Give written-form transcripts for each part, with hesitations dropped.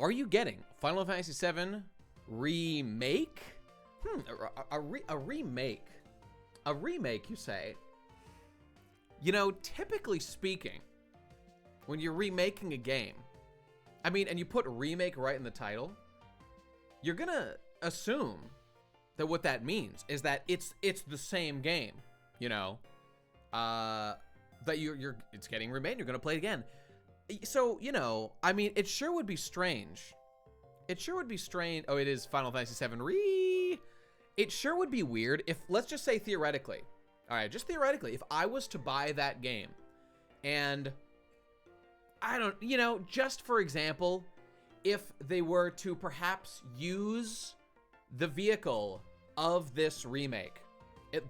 are you getting Final Fantasy VII Remake? A remake. A remake, you say? You know, typically speaking, when you're remaking a game, I mean, and you put remake right in the title, you're gonna assume that what that means is that it's the same game, you know, that it's getting remade, you're gonna play it again. So, you know, I mean, it sure would be strange. It sure would be strange. Oh, it is Final Fantasy VII It sure would be weird if, let's just say theoretically, all right, just theoretically, if I was to buy that game and I don't, you know, just for example, if they were to perhaps use the vehicle of this remake,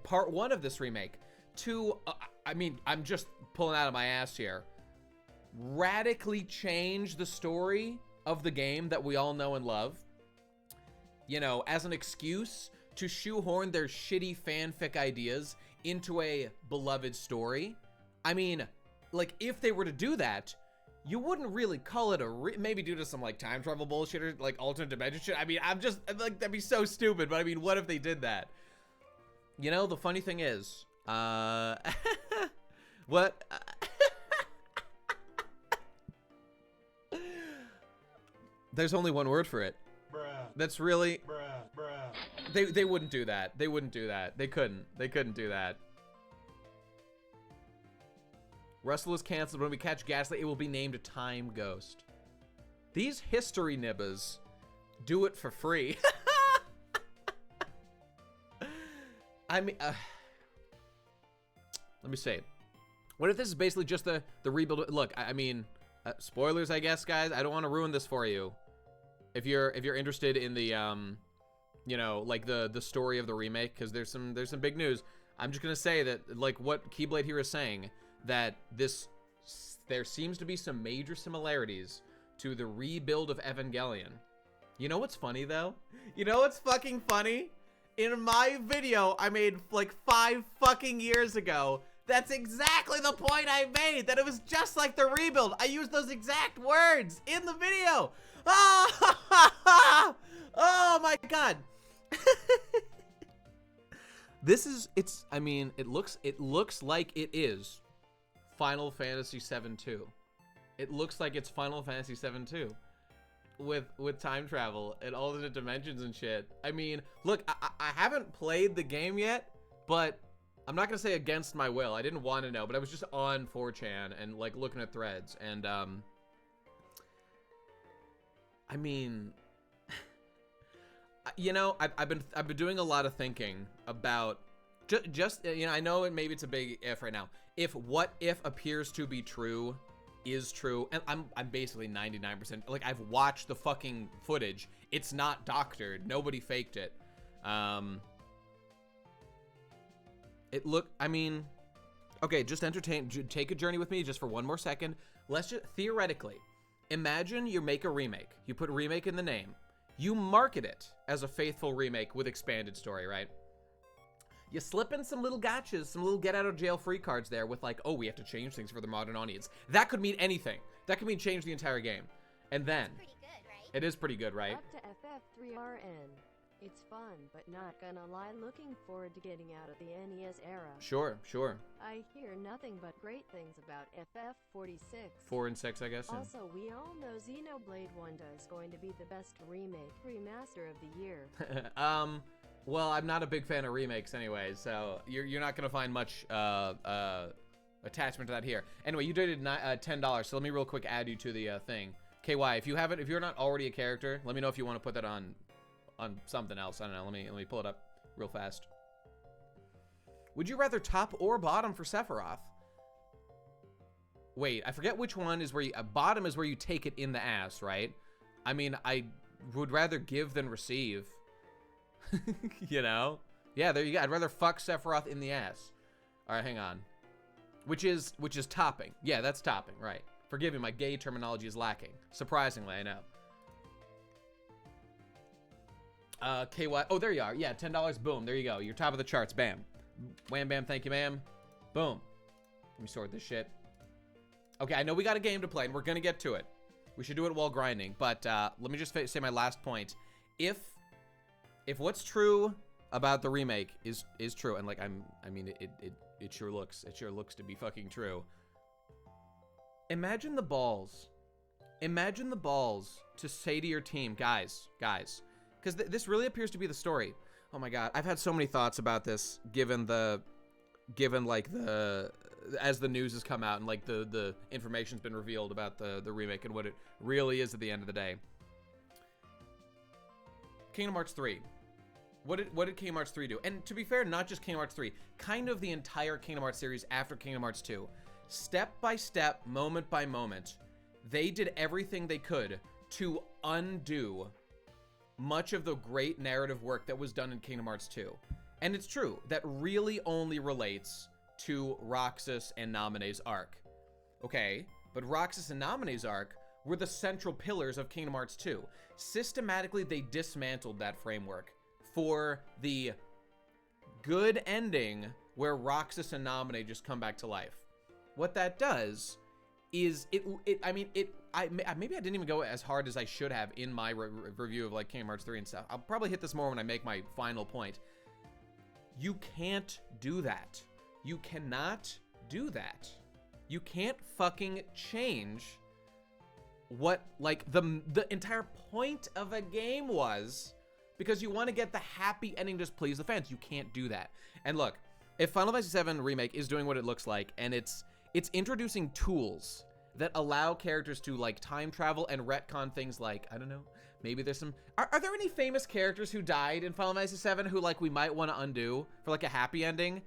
part one of this remake, to, I mean, I'm just pulling out of my ass here, radically change the story of the game that we all know and love, you know, as an excuse to shoehorn their shitty fanfic ideas into a beloved story. I mean, like, if they were to do that, you wouldn't really call it maybe due to some, like, time travel bullshit or, like, alternate dimension shit. I mean, I'm just, like, that'd be so stupid, but I mean, what if they did that? You know, the funny thing is, what? There's only one word for it. Bruh. That's really... Bruh. They wouldn't do that. They wouldn't do that. They couldn't. They couldn't do that. Russell is canceled. When we catch Gaslight, it will be named a Time Ghost. These history nibbas do it for free. I mean, let me say, what if this is basically just the rebuild? Look, I mean, spoilers, I guess, guys. I don't want to ruin this for you. If you're interested in the you know, like the story of the remake, because there's some big news. I'm just gonna say that, like what Keyblade here is saying, that there seems to be some major similarities to the rebuild of Evangelion. You know what's funny though? You know what's fucking funny? In my video I made like 5 fucking years ago, that's exactly the point I made, that it was just like the rebuild. I used those exact words in the video. Oh, oh my god. I mean, it looks like it is Final Fantasy VII 2. It looks like it's Final Fantasy VII 2 with time travel and alternate dimensions and shit. I mean, look, I haven't played the game yet, but I'm not gonna say against my will. I didn't want to know, but I was just on 4chan and like looking at threads, and I mean, you know, I've been doing a lot of thinking about just you know, I know maybe it's a big if right now. If what if appears to be true is true, and I'm basically 99%, like, I've watched the fucking footage. It's not doctored. Nobody faked it. I mean, okay, just take a journey with me just for one more second. Let's just theoretically imagine you make a remake. You put remake in the name. You market it as a faithful remake with expanded story, right? You slip in some little gotchas, some little get out of jail free cards there with like, oh, we have to change things for the modern audience. That could mean anything. That could mean change the entire game. And then, pretty good, right? it is pretty good, right? Up to FF3RN. It's fun, but not gonna lie, looking forward to getting out of the NES era. Sure, sure. I hear nothing but great things about FF46. 4 and 6, I guess. Yeah. Also, we all know Xenoblade Wanda is going to be the best remaster of the year. Well, I'm not a big fan of remakes anyway, so you're not gonna find much attachment to that here. Anyway, you did $10, so let me real quick add you to the thing. KY, if you're not already a character, let me know if you want to put that on something else. I don't know. Let me pull it up real fast. Would you rather top or bottom for Sephiroth? Wait, I forget which one is where bottom is where you take it in the ass, right? I mean, I would rather give than receive. You know? Yeah, there you go. I'd rather fuck Sephiroth in the ass. All right, hang on. Which is topping. Yeah, that's topping, right. Forgive me, my gay terminology is lacking. Surprisingly, I know. KY, oh, there you are. Yeah, $10, boom, there you go. You're top of the charts, bam. Wham, bam, thank you, ma'am. Boom. Let me sort this shit. Okay, I know we got a game to play, and we're gonna get to it. We should do it while grinding. But let me just say my last point. If what's true about the remake is true, and like I mean it sure looks to be fucking true. Imagine the balls. Imagine the balls to say to your team, guys, because this really appears to be the story. Oh my god, I've had so many thoughts about this, given like as the news has come out and like the information's been revealed about the remake and what it really is at the end of the day. Kingdom Hearts 3. What did Kingdom Hearts 3 do? And to be fair, not just Kingdom Hearts 3, kind of the entire Kingdom Hearts series after Kingdom Hearts 2. Step by step, moment by moment, they did everything they could to undo much of the great narrative work that was done in Kingdom Hearts 2. And it's true, that really only relates to Roxas and Naminé's arc. Okay, but Roxas and Naminé's arc were the central pillars of Kingdom Hearts 2. Systematically, they dismantled that framework for the good ending where Roxas and Naminé just come back to life. What that does is maybe I didn't even go as hard as I should have in my review of like Kingdom Hearts 3 and stuff. I'll probably hit this more when I make my final point. You can't do that. You cannot do that. You can't fucking change what like the entire point of a game was because you want to get the happy ending to just please the fans. You can't do that. And look, if Final Fantasy VII Remake is doing what it looks like, and it's introducing tools that allow characters to like time travel and retcon things like, I don't know, maybe there's some, are there any famous characters who died in Final Fantasy VII who like we might want to undo for like a happy ending?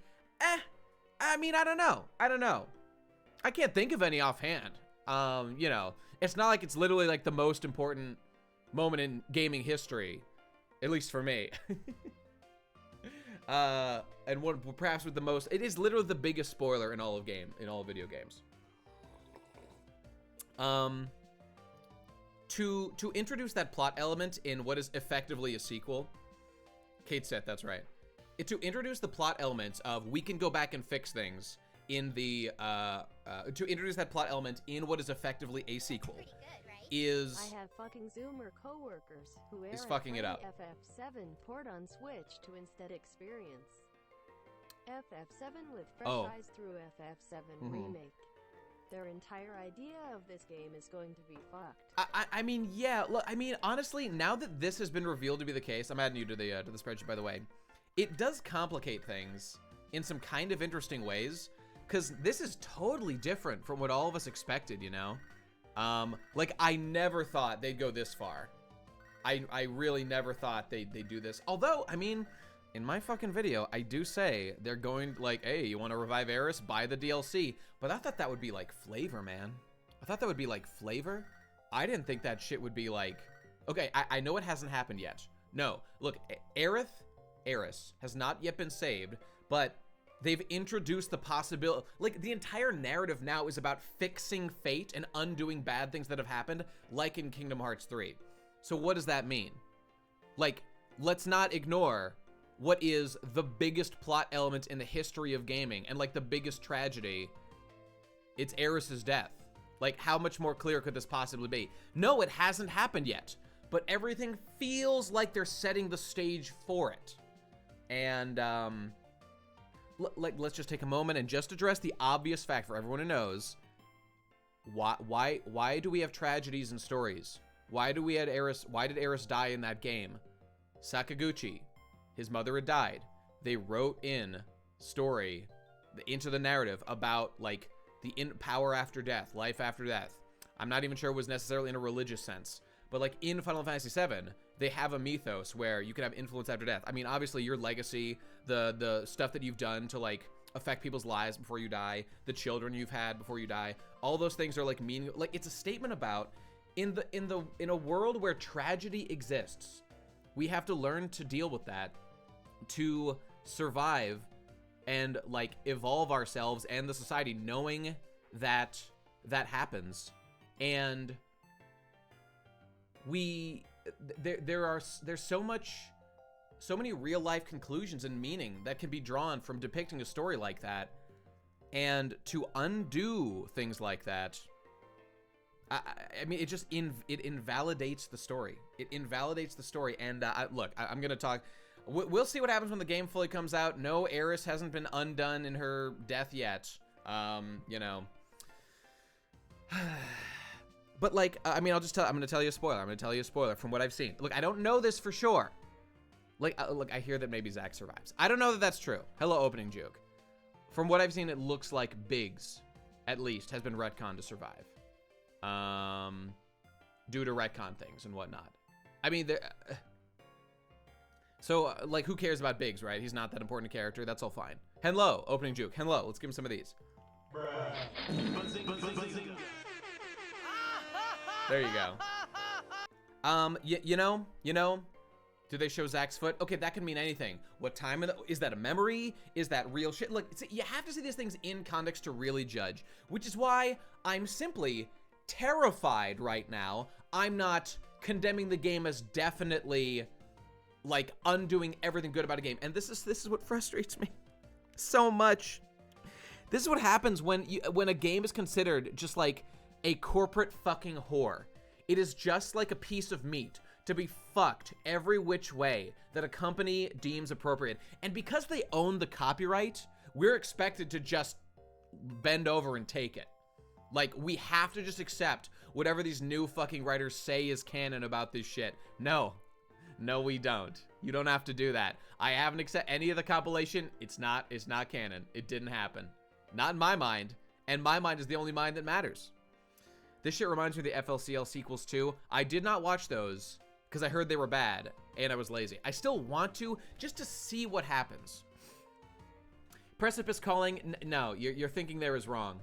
I mean, I don't know. I can't think of any offhand. You know, it's not like it's literally like the most important moment in gaming history, at least for me. And one perhaps with the most, it is literally the biggest spoiler in all of video games. To introduce that plot element in what is effectively a sequel, Kate said that's right. To introduce the plot elements of we can go back and fix things in the to introduce that plot element in what is effectively a sequel is I have fucking Zoomer coworkers who is fucking it up. FF7 port on Switch to instead experience FF7 with fresh eyes through FF7 Remake. Their entire idea of this game is going to be fucked. I mean, yeah. Look, I mean, honestly, now that this has been revealed to be the case, I'm adding you to the spreadsheet, by the way. It does complicate things in some kind of interesting ways, because this is totally different from what all of us expected, you know? Like, I never thought they'd go this far. I really never thought they'd do this. Although, I mean, in my fucking video, I do say they're going, like, hey, you want to revive Aeris? Buy the DLC. But I thought that would be, like, flavor, man. I thought that would be, like, flavor. I didn't think that shit would be, like... Okay, I know it hasn't happened yet. No, look, Aeris has not yet been saved, but they've introduced the possibility, like the entire narrative now is about fixing fate and undoing bad things that have happened, like in Kingdom Hearts 3. So what does that mean? Like, let's not ignore what is the biggest plot element in the history of gaming and like the biggest tragedy. It's Aeris's death. Like, how much more clear could this possibly be? No, it hasn't happened yet, but everything feels like they're setting the stage for it. And let's just take a moment and just address the obvious fact for everyone who knows. Why do we have tragedies in stories? Why did Aeris die in that game? Sakaguchi, his mother had died. They wrote in story into the narrative about like the power after death, life after death. I'm not even sure it was necessarily in a religious sense, but like in Final Fantasy VII, they have a mythos where you can have influence after death. I mean, obviously your legacy, the stuff that you've done to like affect people's lives before you die, the children you've had before you die, all those things are like meaning. Like it's a statement about in a world where tragedy exists, we have to learn to deal with that, to survive and like evolve ourselves and the society, knowing that that happens. And there's so many real life conclusions and meaning that can be drawn from depicting a story like that, and to undo things like that, I mean, it just it invalidates the story. It invalidates the story. And look, I'm gonna talk. We'll see what happens when the game fully comes out. No, Eris hasn't been undone in her death yet. You know. But like, I mean, I'm gonna tell you a spoiler. I'm gonna tell you a spoiler from what I've seen. Look, I don't know this for sure. Like, look, I hear that maybe Zach survives. I don't know that that's true. Hello, opening juke. From what I've seen, it looks like Biggs, at least, has been retconned to survive. Due to retcon things and whatnot. I mean, so, like, who cares about Biggs, right? He's not that important a character. That's all fine. Hello, opening juke. Hello, let's give him some of these. There you go. You know, do they show Zach's foot? Okay, that can mean anything. What time is that a memory? Is that real shit? Look, you have to see these things in context to really judge, which is why I'm simply terrified right now. I'm not condemning the game as definitely like undoing everything good about a game. And this is what frustrates me so much. This is what happens when a game is considered just like a corporate fucking whore. It is just like a piece of meat to be fucked every which way that a company deems appropriate. And because they own the copyright, we're expected to just bend over and take it. Like, we have to just accept whatever these new fucking writers say is canon about this shit. No, we don't. You don't have to do that. I haven't accepted any of the compilation. It's not canon. It didn't happen. Not in my mind. And my mind is the only mind that matters. This shit reminds me of the FLCL sequels too. I did not watch those because I heard they were bad and I was lazy. I still want to, just to see what happens. Precipice calling, no, you're thinking there is wrong.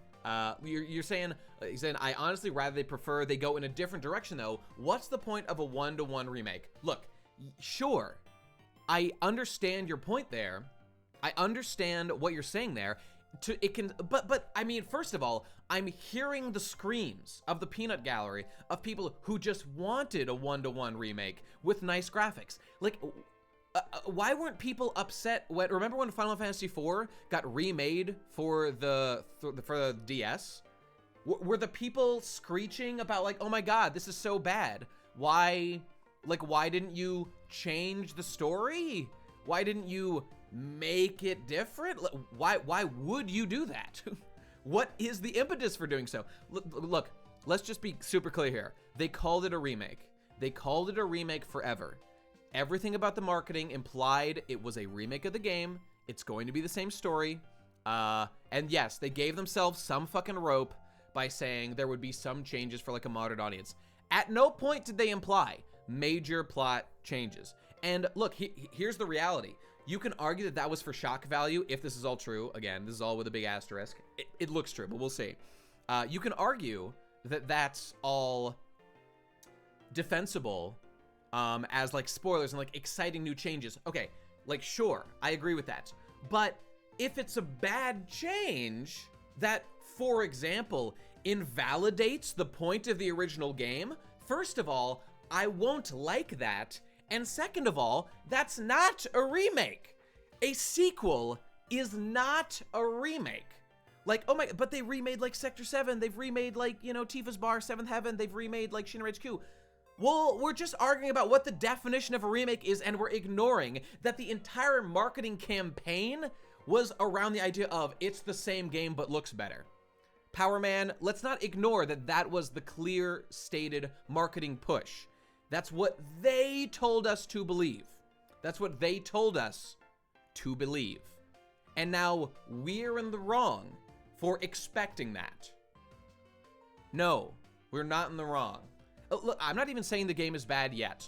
You're saying, I honestly rather they prefer they go in a different direction though. What's the point of a 1-to-1 remake? Look, sure, I understand your point there. I understand what you're saying there. But I mean, first of all, I'm hearing the screams of the peanut gallery of people who just wanted a 1-to-1 remake with nice graphics. Like, why weren't people upset remember when Final Fantasy IV got remade for the DS? Were the people screeching about like, oh my god, this is so bad? Why didn't you change the story? Why didn't you make it different? Why would you do that? What is the impetus for doing so? Look, let's just be super clear here. They called it a remake. They called it a remake forever. Everything about the marketing implied it was a remake of the game. It's going to be the same story. And yes, they gave themselves some fucking rope by saying there would be some changes for like a modern audience. At no point did they imply major plot changes. And look, here's the reality. You can argue that was for shock value if this is all true. Again, this is all with a big asterisk. It looks true, but we'll see. You can argue that that's all defensible as like spoilers and like exciting new changes. Okay, like sure, I agree with that. But if it's a bad change that, for example, invalidates the point of the original game, first of all, I won't like that. And second of all, that's not a remake. A sequel is not a remake. Like, oh my, but they remade like Sector 7. They've remade like, you know, Tifa's Bar, 7th Heaven. They've remade like Shinra HQ. Well, we're just arguing about what the definition of a remake is, and we're ignoring that the entire marketing campaign was around the idea of it's the same game but looks better. Power Man, let's not ignore that was the clear stated marketing push. That's what they told us to believe. That's what they told us to believe. And now we're in the wrong for expecting that. No, we're not in the wrong. Look, I'm not even saying the game is bad yet.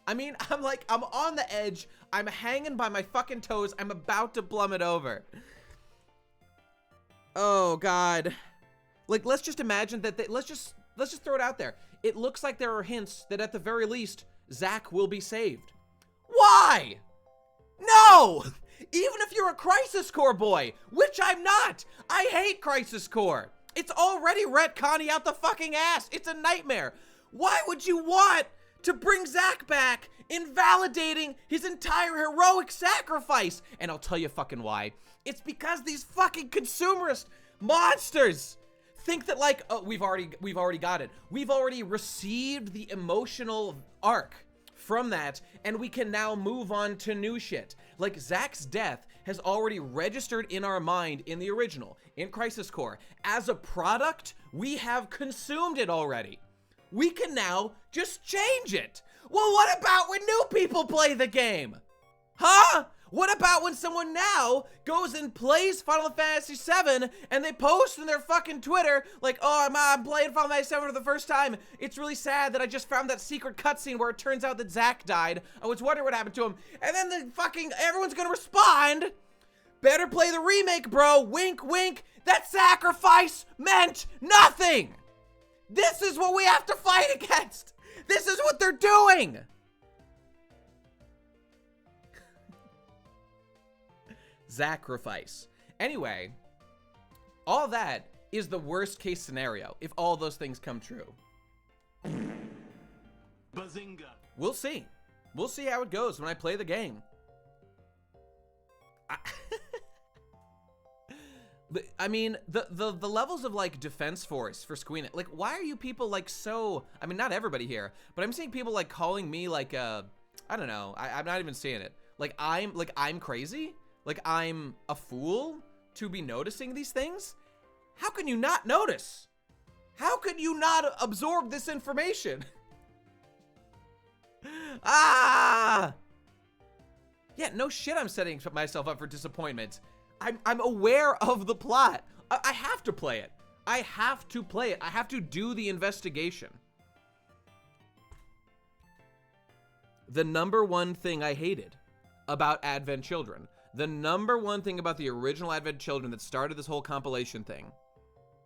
I mean, I'm on the edge. I'm hanging by my fucking toes. I'm about to plummet over. Oh, God. Like, let's just imagine that let's just throw it out there. It looks like there are hints that at the very least, Zack will be saved. Why? No! Even if you're a Crisis Core boy, which I'm not. I hate Crisis Core. It's already retconning out the fucking ass. It's a nightmare. Why would you want to bring Zack back, invalidating his entire heroic sacrifice? And I'll tell you fucking why. It's because these fucking consumerist monsters think that like, oh, we've already got it. We've already received the emotional arc from that, and we can now move on to new shit. Like, Zack's death has already registered in our mind in the original, in Crisis Core. As a product, we have consumed it already. We can now just change it. Well, what about when new people play the game? Huh? What about when someone now goes and plays Final Fantasy VII and they post in their fucking Twitter like, oh, I'm playing Final Fantasy VII for the first time. It's really sad that I just found that secret cutscene where it turns out that Zack died. I was wondering what happened to him. And then the fucking, everyone's gonna respond, better play the remake, bro. Wink, wink. That sacrifice meant nothing. This is what we have to fight against. This is what they're doing. Sacrifice. Anyway, all that is the worst case scenario if all those things come true. Bazinga. We'll see. We'll see how it goes when I play the game. I mean, the levels of like defense force for Squeenix, like, why are you people like so, I mean, not everybody here, but I'm seeing people like calling me like I don't know, I'm not even seeing it. Like I'm crazy? Like I'm a fool to be noticing these things? How can you not notice? How can you not absorb this information? Ah! Yeah, no shit, I'm setting myself up for disappointment. I'm aware of the plot. I have to play it. I have to play it. I have to do the investigation. The number one thing I hated about Advent Children, the number one thing about the original Advent Children that started this whole compilation thing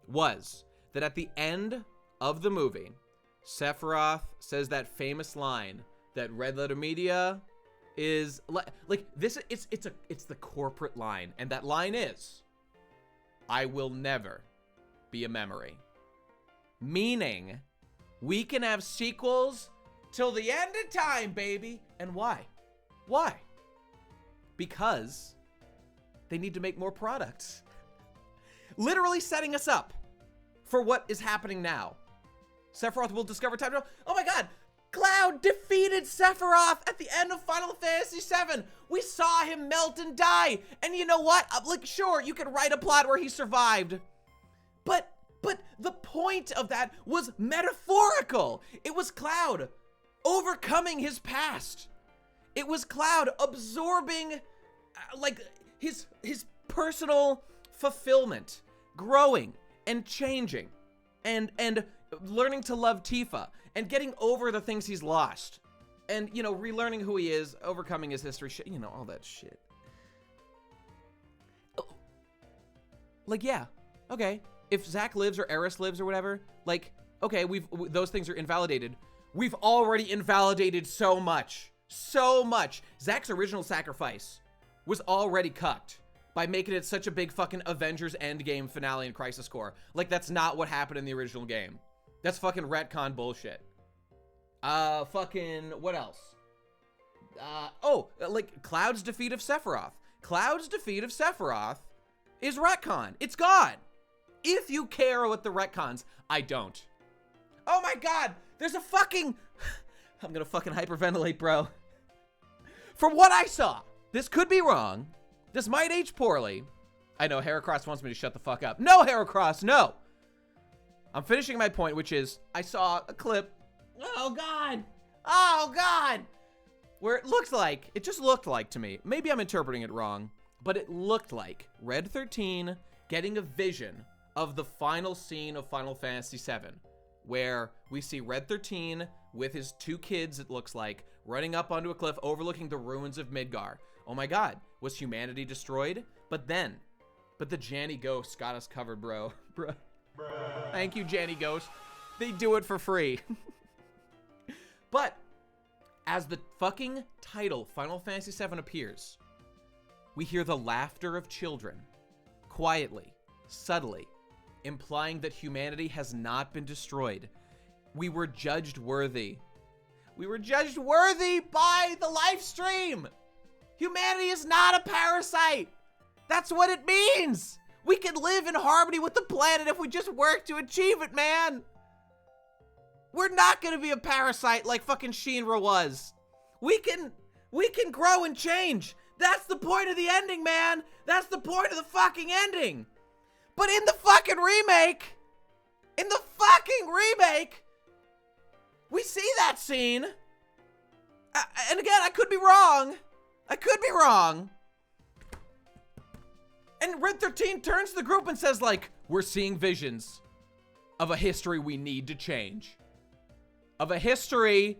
was that at the end of the movie, Sephiroth says that famous line that Red Letter Media is like this. It's the corporate line, and that line is, "I will never be a memory." Meaning, we can have sequels till the end of time, baby. And why? Why? Because they need to make more products. Literally setting us up for what is happening now. Sephiroth will discover time travel. Oh my god! Cloud defeated Sephiroth at the end of Final Fantasy VII. We saw him melt and die. And you know what? Like, sure, you could write a plot where he survived. But the point of that was metaphorical. It was Cloud overcoming his past. It was Cloud absorbing, like, his personal fulfillment, growing and changing, and learning to love Tifa, and getting over the things he's lost, and, you know, relearning who he is, overcoming his history, shit, you know, all that shit. Like, yeah, okay, if Zack lives or Eris lives or whatever, like, okay, those things are invalidated. We've already invalidated so much. So much. Zack's original sacrifice was already cucked by making it such a big fucking Avengers Endgame finale in Crisis Core. Like, that's not what happened in the original game. That's fucking retcon bullshit. Fucking, what else? Like, Cloud's defeat of Sephiroth. Cloud's defeat of Sephiroth is retcon. It's gone. If you care what the retcons, I don't. Oh my god, there's a fucking... I'm gonna fucking hyperventilate, bro. From what I saw, this could be wrong. This might age poorly. I know, Heracross wants me to shut the fuck up. No, Heracross, no! I'm finishing my point, which is, I saw a clip. Oh god! Oh god! Where it just looked like to me, maybe I'm interpreting it wrong, but it looked like Red 13 getting a vision of the final scene of Final Fantasy VII, where we see Red 13 with his two kids, it looks like, running up onto a cliff overlooking the ruins of Midgar. Oh my god, was humanity destroyed? But the Janny Ghost got us covered, bro. Bruh. Thank you, Janny Ghost. They do it for free. But as the fucking title Final Fantasy VII appears, we hear the laughter of children, quietly, subtly, implying that humanity has not been destroyed. We were judged worthy. We were judged worthy by the live stream. Humanity is not a parasite. That's what it means. We can live in harmony with the planet if we just work to achieve it, man. We're not gonna be a parasite like fucking Shinra was. We can grow and change. That's the point of the ending, man. That's the point of the fucking ending. But in the fucking remake, we see that scene. And again, I could be wrong. And Red 13 turns to the group and says, like, we're seeing visions of a history we need to change. Of a history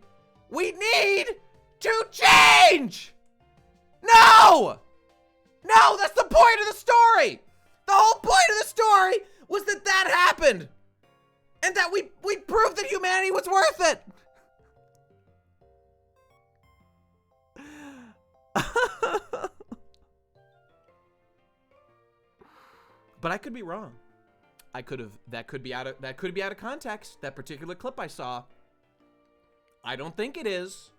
we need to change! No! No, that's the point of the story! The whole point of the story was that that happened! And that we proved that humanity was worth it! But I could be wrong. That could be out of context, that particular clip I saw. I don't think it is.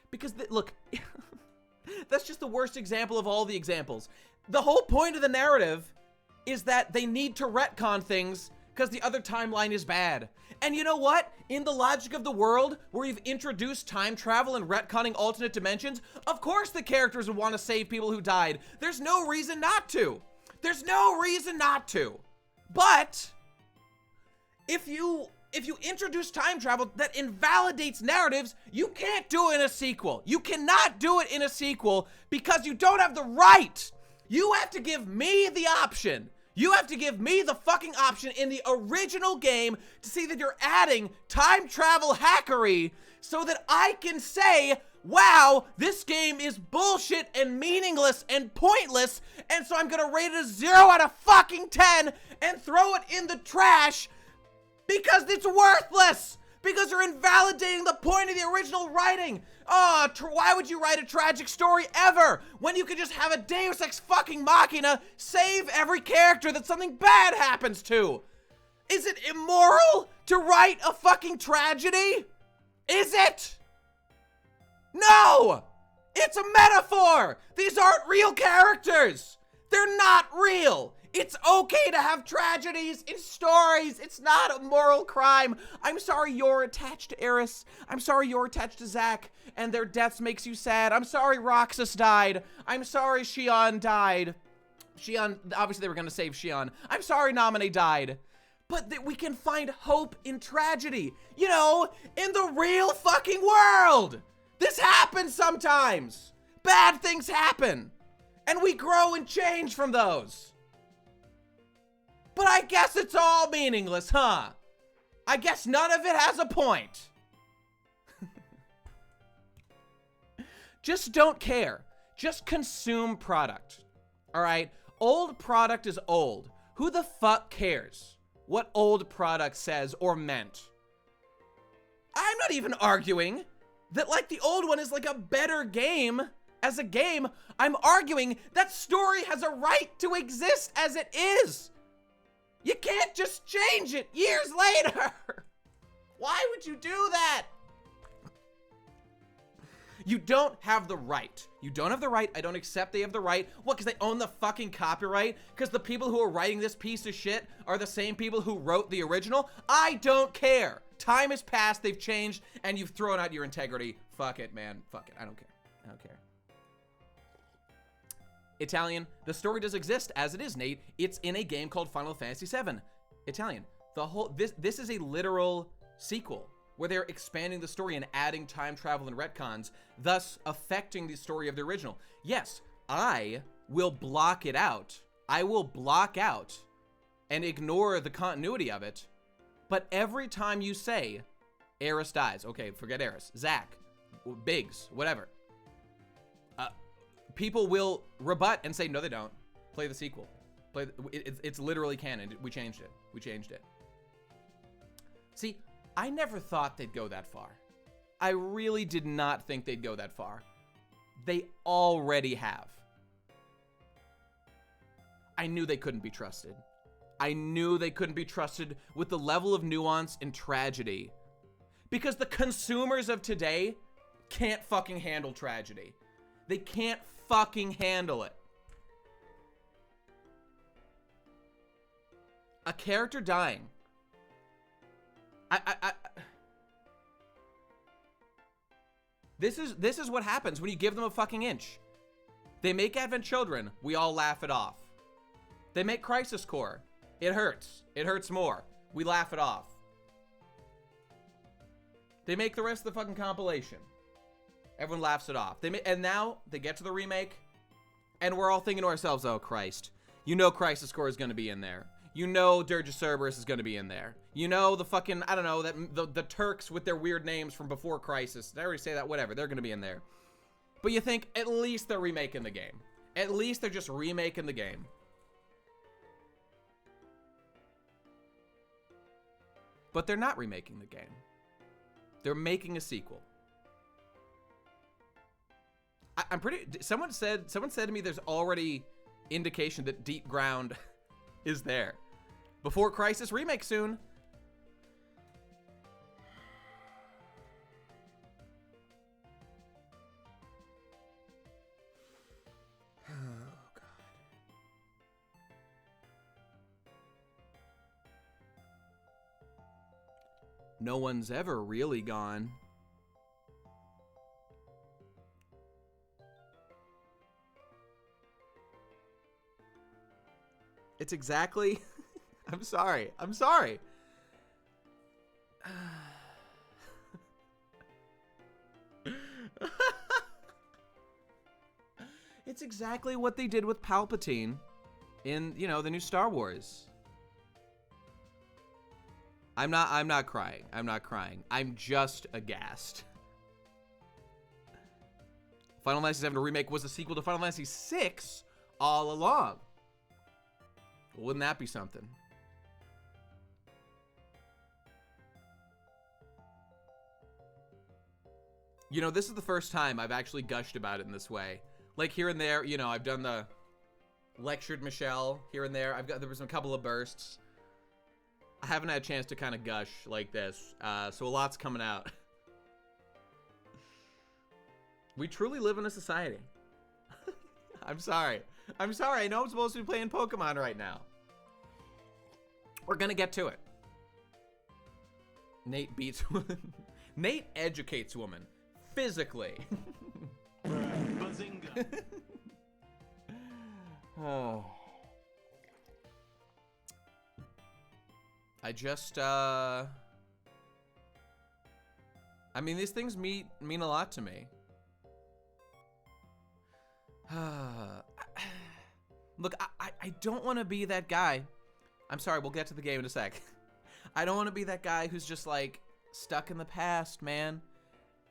Because, look, that's just the worst example of all the examples. The whole point of the narrative is that they need to retcon things because the other timeline is bad. And you know what? In the logic of the world, where you've introduced time travel and retconning alternate dimensions, of course the characters would want to save people who died. There's no reason not to. There's no reason not to. But if you introduce time travel that invalidates narratives, you can't do it in a sequel. You cannot do it in a sequel because you don't have the right. You have to give me the option. You have to give me the fucking option in the original game to see that you're adding time travel hackery so that I can say, wow, this game is bullshit and meaningless and pointless, and so I'm gonna rate it a 0 out of fucking 10 and throw it in the trash because it's worthless! Because you're invalidating the point of the original writing! Oh, why would you write a tragic story ever when you could just have a Deus Ex fucking Machina save every character that something bad happens to? Is it immoral to write a fucking tragedy? Is it? No! It's a metaphor! These aren't real characters! They're not real! It's okay to have tragedies in stories. It's not a moral crime. I'm sorry you're attached to Eris. I'm sorry you're attached to Zack and their deaths makes you sad. I'm sorry Roxas died. I'm sorry Xion died. Xion, obviously they were gonna save Xion. I'm sorry Naminé died. But that we can find hope in tragedy. You know, in the real fucking world. This happens sometimes. Bad things happen. And we grow and change from those. But I guess it's all meaningless, huh? I guess none of it has a point. Just don't care. Just consume product. All right? Old product is old. Who the fuck cares what old product says or meant? I'm not even arguing that, like, the old one is like a better game as a game. I'm arguing that story has a right to exist as it is. You can't just change it years later. Why would you do that? You don't have the right. You don't have the right. I don't accept they have the right. What, because they own the fucking copyright? Because the people who are writing this piece of shit are the same people who wrote the original? I don't care. Time has passed, they've changed, and you've thrown out your integrity. Fuck it, man. Fuck it. I don't care. I don't care. Italian, the story does exist as it is, Nate. It's in a game called Final Fantasy VII. Italian, the whole, this is a literal sequel where they're expanding the story and adding time travel and retcons, thus affecting the story of the original. Yes, I will block it out. I will block out and ignore the continuity of it. But every time you say Eris dies, okay, forget Eris, Zack, Biggs, whatever, people will rebut and say, no, they don't. Play the sequel. It's literally canon. We changed it. We changed it. See, I never thought they'd go that far. I really did not think they'd go that far. They already have. I knew they couldn't be trusted. I knew they couldn't be trusted with the level of nuance and tragedy. Because the consumers of today can't fucking handle tragedy. They can't fucking handle it. A character dying. This is what happens when you give them a fucking inch. They make Advent Children, we all laugh it off. They make Crisis Core. It hurts. It hurts more. We laugh it off. They make the rest of the fucking compilation. Everyone laughs it off. And now they get to the remake, and we're all thinking to ourselves, oh, Christ. You know Crisis Core is going to be in there. You know Dirge of Cerberus is going to be in there. You know the fucking, I don't know, that the Turks with their weird names from before Crisis. Did I already say that? Whatever. They're going to be in there. But you think, at least they're remaking the game. At least they're just remaking the game. But they're not remaking the game. They're making a sequel. I'm pretty... Someone said to me there's already indication that Deep Ground is there. Before Crisis remake soon. Oh, God. No one's ever really gone. It's exactly... I'm sorry. I'm sorry. It's exactly what they did with Palpatine in, you know, the new Star Wars. I'm not crying. I'm not crying. I'm just aghast. Final Fantasy VII Remake was a sequel to Final Fantasy VI all along. Wouldn't that be something? You know, this is the first time I've actually gushed about it in this way. Like here and there, you know, I've done the lectured Michelle here and there. There was a couple of bursts. I haven't had a chance to kind of gush like this, so a lot's coming out. We truly live in a society. I'm sorry. I'm sorry. I know I'm supposed to be playing Pokemon right now. We're gonna get to it. Nate beats women. Nate educates women. Physically. Bazinga. Oh. I just, I mean, these things mean a lot to me. Look, I don't want to be that guy. I'm sorry, we'll get to the game in a sec. I don't want to be that guy who's just, like, stuck in the past, man.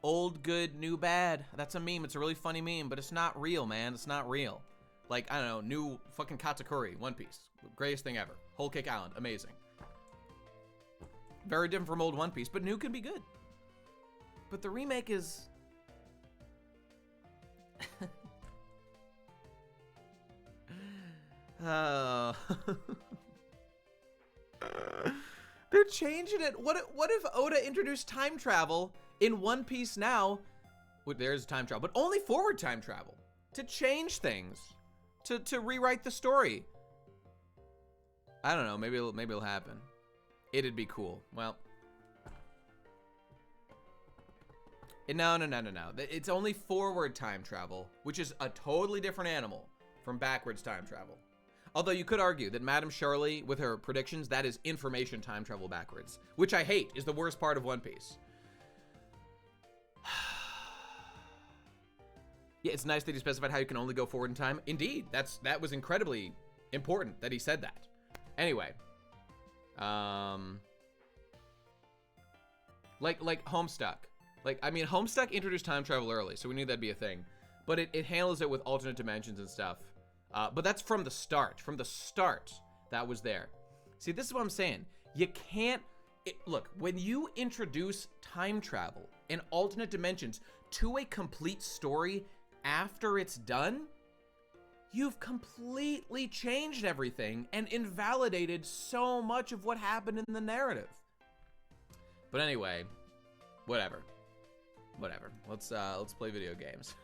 Old good, new bad. That's a meme. It's a really funny meme, but it's not real, man. It's not real. Like, I don't know, new fucking Katakuri, One Piece. Greatest thing ever. Whole Cake Island, amazing. Very different from old One Piece, but new can be good. But the remake is... Oh. They're changing it. What if Oda introduced time travel in One Piece now? Well, there's time travel, but only forward time travel to change things, to rewrite the story. I don't know. Maybe it'll happen. It'd be cool. Well, no. It's only forward time travel, which is a totally different animal from backwards time travel. Although you could argue that Madame Shirley, with her predictions, that is information time travel backwards, which I hate, is the worst part of One Piece. Yeah, it's nice that he specified how you can only go forward in time. Indeed, that was incredibly important that he said that. Anyway, like Homestuck. Like, I mean, Homestuck introduced time travel early, so we knew that'd be a thing. But it handles it with alternate dimensions and stuff. But that's from the start. From the start, that was there. See, this is what I'm saying. You can't... look, when you introduce time travel and alternate dimensions to a complete story after it's done, you've completely changed everything and invalidated so much of what happened in the narrative. But anyway, whatever. Let's play video games.